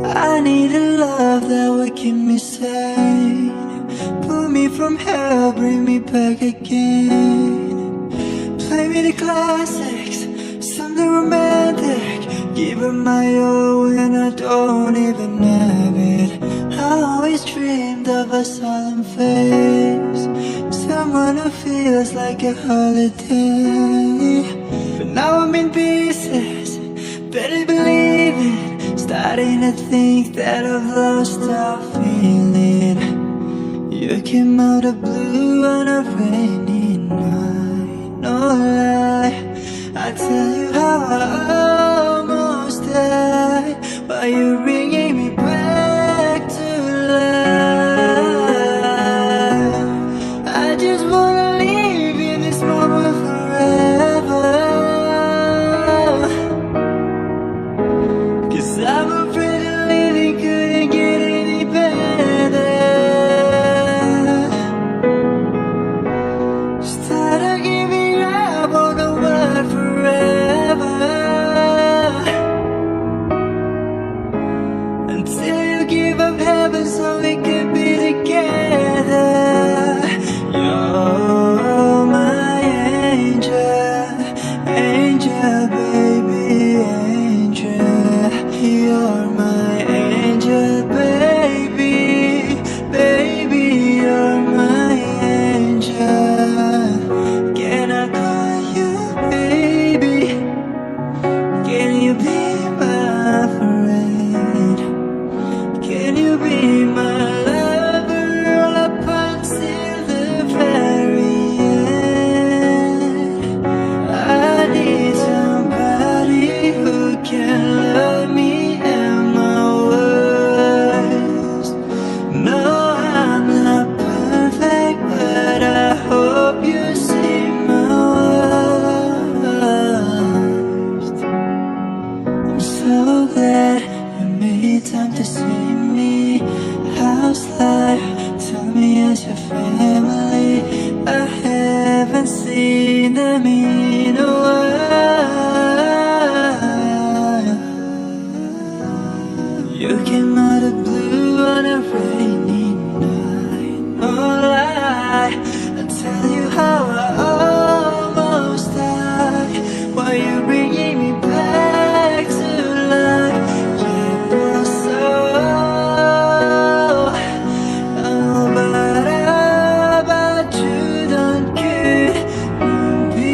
I need a love that will keep me sane, pull me from hell, bring me back again. Play me the classics, something romantic, give it my all when I don't even have it. I always dreamed of a solemn face, someone who feels like a holiday. But now I'm in pieces, better believe it, starting to think that I've lost our feeling. You came out of blue on a rainy night, no lie, I tell you how I almost died, while you're bringing me back to life. I just wanna live in this moment forever, 'cause I'm afraid that living couldn't get any better. Start to giving up on the word forever, until you give up heaven so we could be together. You're my angel, angel, baby, angel. You're my angel, baby, baby, you're my angel. Can I call you baby? Can you be my friend? Can you be my lover all up until the very end? I need somebody who can love me at my worst. No, I'm not perfect, but I hope you see my worst. I'm so glad you made time to see me. How's life? Tell me, as your family? I haven't seen them in a while. You came out of blue on a rainy night, no lie, I tell you how I almost died, while you're bringing me back to life. You're so, oh, but you don't care, be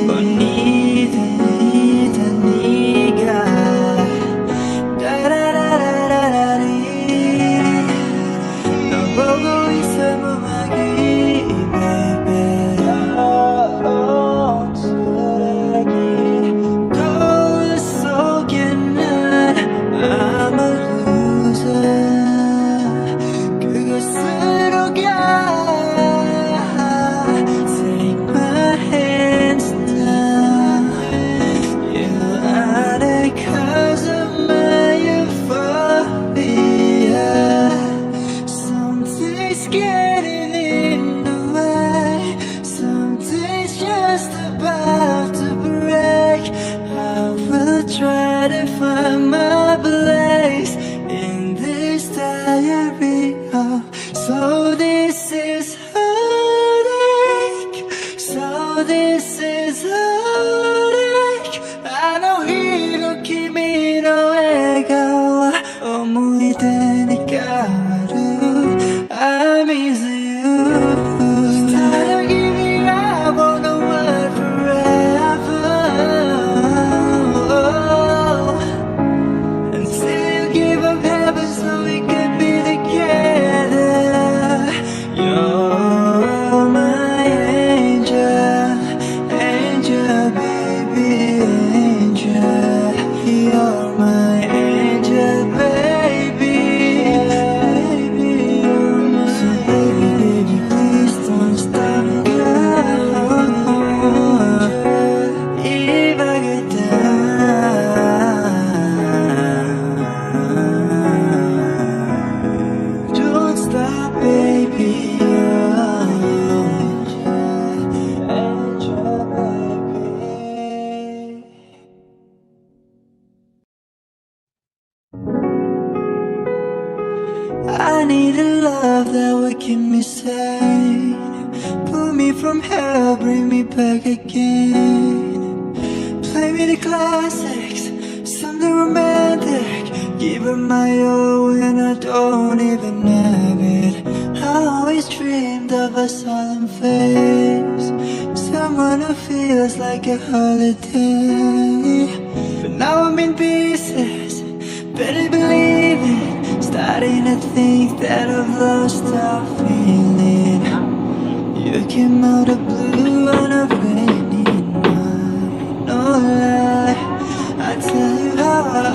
bonita, nita, niga, da da da da da da dee. 너보고 있어 무막이 baby. 쓰레기 거울 속에 난 I'm a loser. 그곳으로 가. Take my hands now. You are the cause of my euphoria. Something's getting in the way, something's just about to break. I will try to find my place in this diary. Oh, so this is heartache, so this is heartache. I know 이렇게 미뤄해가思い出に変わる. I miss you. Start to giving up on the word forever, until you give up heaven so we could be together. You're my angel, angel, insane. Pull me from hell, bring me back again. Play me the classics, something romantic. Give it my all when I don't even have it. I always dreamed of a solemn face, someone who feels like a holiday. But now I'm in pieces, better believe it. Starting to think that I've lost our feeling. You came out of blue on a rainy night. No lie, I tell you how I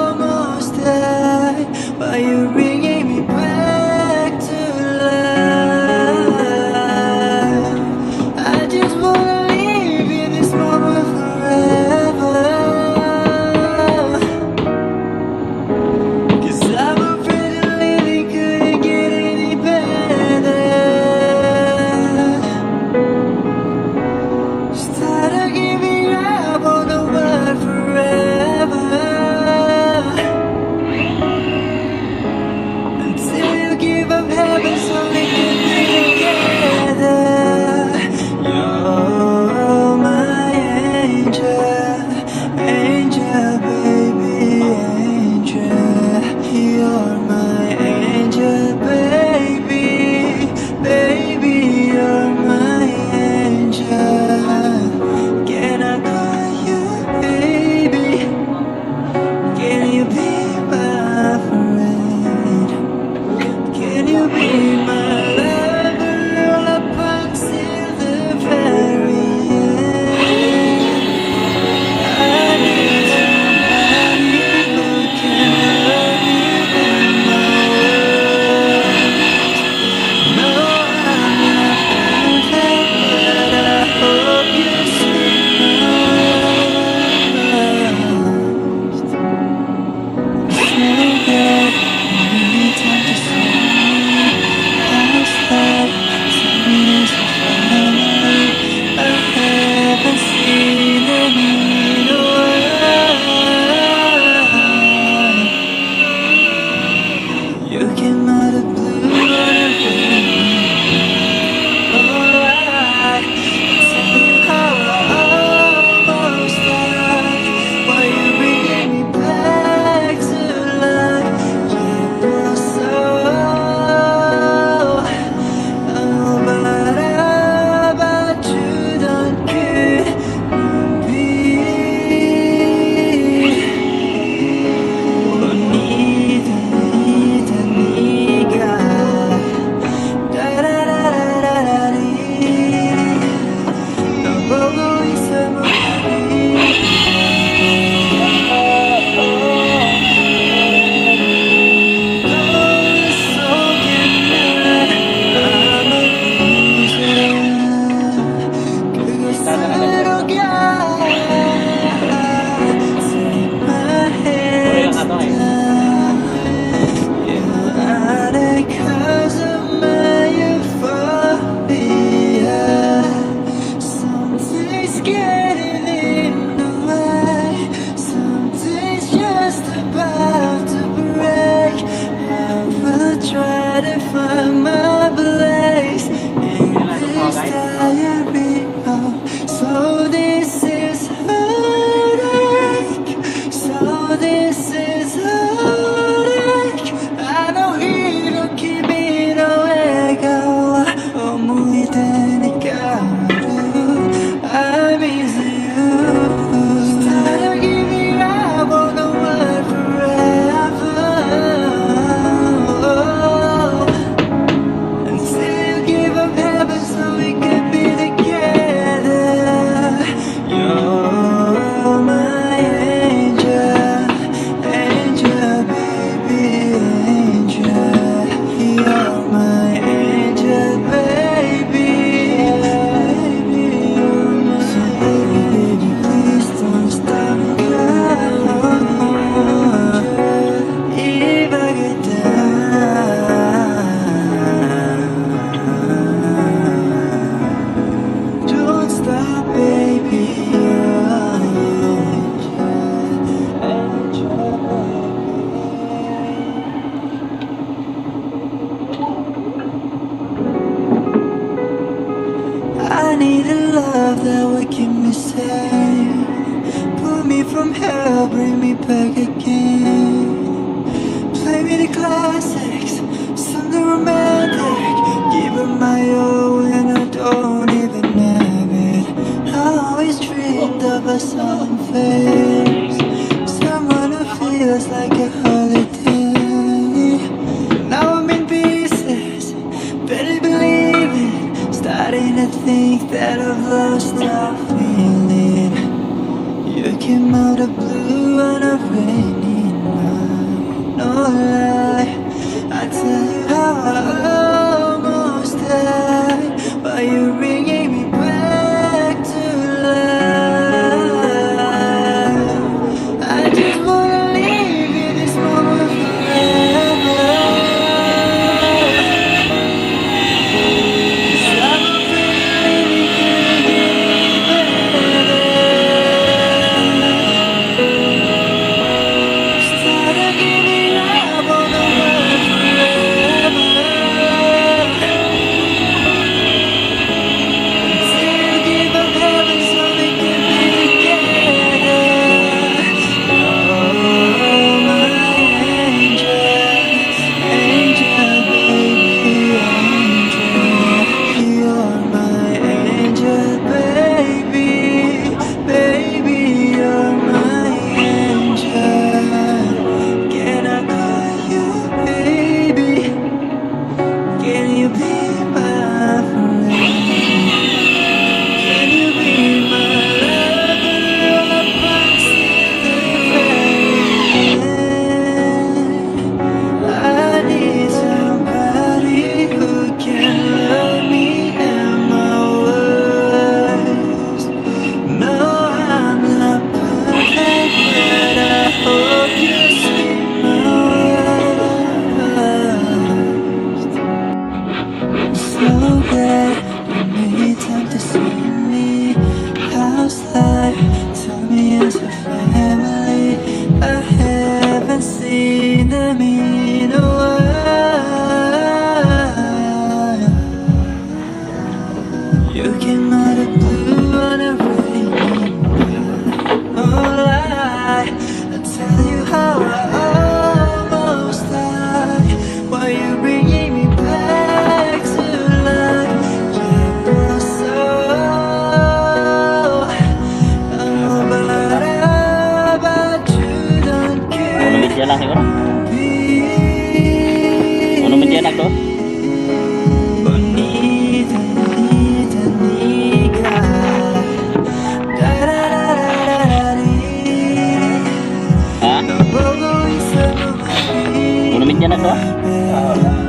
almost died while you're bringing me back to life. I just wanna live in this moment forever, 'cause I'm afraid that living couldn't get any better. Start to giving up on the word forever, until you give up heaven so we can be together. You're my angel, angel, baby, angel. You're my angel, baby, baby, you're my angel. Can I call you baby? Can you be my friend? Can you be my lover all up until the very end? I need somebody who can love me in my world. No, I'm not perfect, but I hope you see my so good. Anytime to see past that, sweetest of family. I haven't seen them in a while. You came out of blue on a rainy night. Alright, tell you how I almost died while you're bringing me back to life. Yeah, so but you don't care be bonita, amiga. Da da da da da da dee. Tampoco hice morir. So get mad, I'm a loser. Cause little guy, take my hands now. You're not a cause of my euphoria. Something's getting in the way, something's just about to break. I will try to find my place in this diary. Oh, so this is heartache, so this is heartache. I know 이렇게 밀어내가 아무리 되니까 I miss you. Start to giving up on the word forever. hell, bring me back again. Play me the classics, something romantic. Give it my all when I don't even have it. I always dreamed of a solemn face, someone who feels like a holiday. Now I'm in pieces, better believe it. Starting to think that I've lost our feeling. You came out of blue on a rainy night. No lie, I tell you how I almost died. While you're bringing me back to life. I just wanna leave you this moment forever. 'Cause I'm really started giving up on the word forever. Until you give up heaven so we can be together. Oh, my angel, angel, baby, angel. You're my angel, baby, baby, you're my angel. Can I call you baby? Can you be my friend? Can you be my lover? I promise you the very end. I need somebody who can love me at my worst. No, I'm not perfect, but I hope you see my worst. So glad you made time to see me. How's life? Tell me as a family. I haven't seen them in a while. You came out of blue on a rainy night. No lie, I tell you how I almost died. While you bringing me back to life. Yeah, so I know but you don't care. Media lang siguro. Ano media na to? Bonita, bonita, nica. Da-da-da-da-da-da-dee. Ha? Nabogo isa mo Ano media na to? baby.